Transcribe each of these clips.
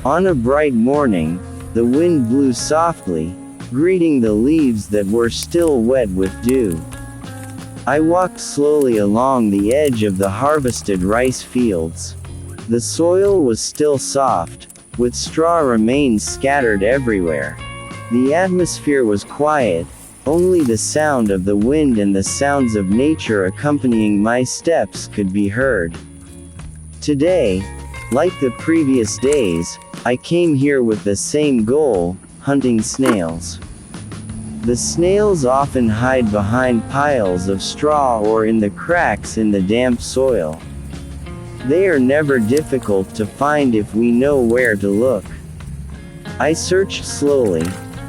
On a bright morning, the wind blew softly, greeting the leaves that were still wet with dew. I walked slowly along the edge of the harvested rice fields. The soil was still soft, with straw remains scattered everywhere. The atmosphere was quiet, only the sound of the wind and the sounds of nature accompanying my steps could be heard. Today, like the previous days, I came here with the same goal, hunting snails. The snails often hide behind piles of straw or in the cracks in the damp soil. They are never difficult to find if we know where to look. I searched slowly,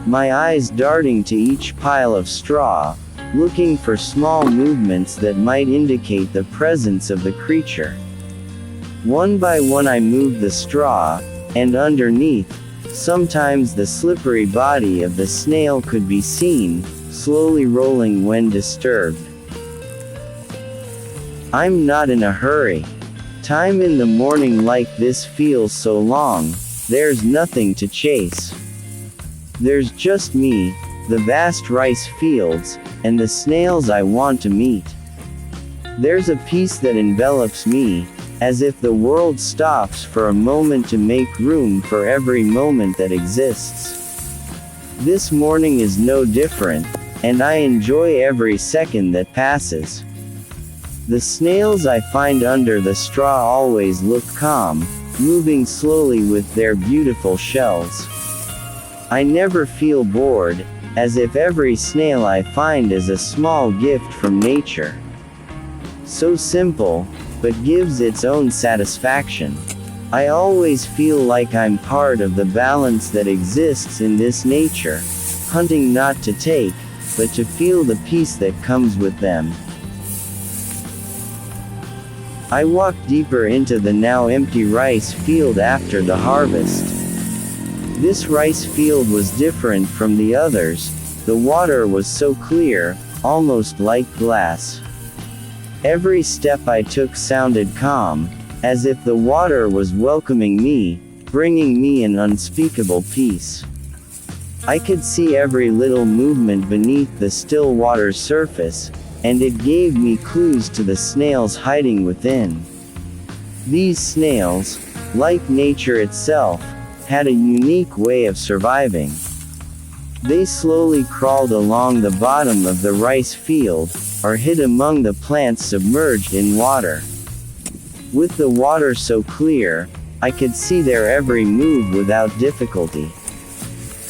my eyes darting to each pile of straw, looking for small movements that might indicate the presence of the creature. One by one I moved the straw, and underneath, sometimes the slippery body of the snail could be seen, slowly rolling when disturbed. I'm not in a hurry. Time in the morning like this feels so long, there's nothing to chase. There's just me, the vast rice fields, and the snails I want to meet. There's a peace that envelops me, as if the world stops for a moment to make room for every moment that exists. This morning is no different, and I enjoy every second that passes. The snails I find under the straw always look calm, moving slowly with their beautiful shells. I never feel bored, as if every snail I find is a small gift from nature. So simple, but gives its own satisfaction. I always feel like I'm part of the balance that exists in this nature, hunting not to take, but to feel the peace that comes with them. I walked deeper into the now empty rice field after the harvest. This rice field was different from the others. The water was so clear, almost like glass. Every step I took sounded calm, as if the water was welcoming me, bringing me an unspeakable peace. I could see every little movement beneath the still water's surface, and it gave me clues to the snails hiding within. These snails, like nature itself, had a unique way of surviving. They slowly crawled along the bottom of the rice field, or hid among the plants submerged in water. With the water so clear, I could see their every move without difficulty.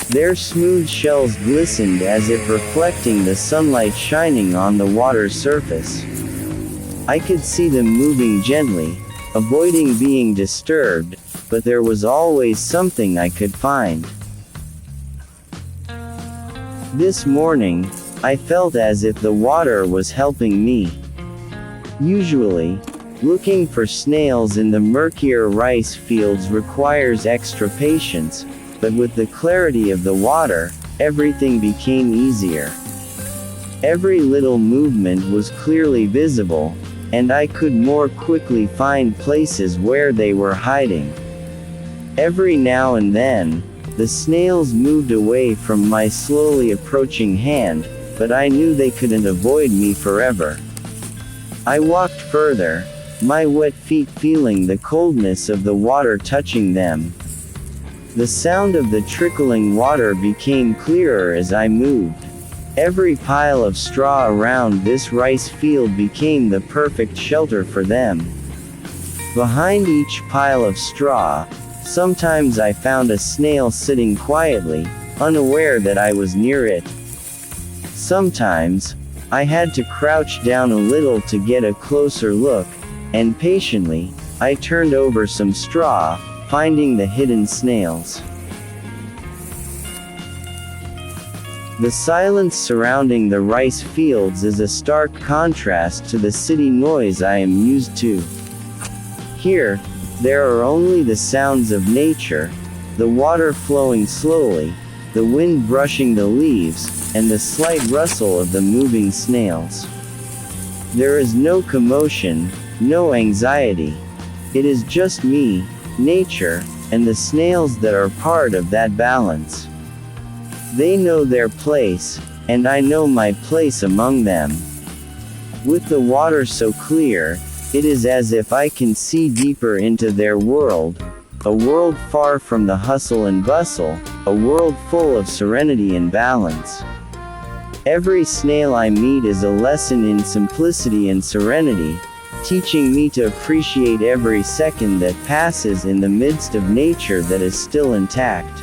Their smooth shells glistened as if reflecting the sunlight shining on the water's surface. I could see them moving gently, avoiding being disturbed, but there was always something I could find. This morning, I felt as if the water was helping me. Usually, looking for snails in the murkier rice fields requires extra patience, but with the clarity of the water, everything became easier. Every little movement was clearly visible, and I could more quickly find places where they were hiding. Every now and then, the snails moved away from my slowly approaching hand, but I knew they couldn't avoid me forever. I walked further, my wet feet feeling the coldness of the water touching them. The sound of the trickling water became clearer as I moved. Every pile of straw around this rice field became the perfect shelter for them. Behind each pile of straw, sometimes I found a snail sitting quietly, unaware that I was near it. Sometimes, I had to crouch down a little to get a closer look, and patiently, I turned over some straw, finding the hidden snails. The silence surrounding the rice fields is a stark contrast to the city noise I am used to. Here, there are only the sounds of nature, the water flowing slowly, the wind brushing the leaves, and the slight rustle of the moving snails. There is no commotion, no anxiety. It is just me, nature, and the snails that are part of that balance. They know their place, and I know my place among them. With the water so clear, it is as if I can see deeper into their world, a world far from the hustle and bustle, a world full of serenity and balance. Every snail I meet is a lesson in simplicity and serenity, teaching me to appreciate every second that passes in the midst of nature that is still intact.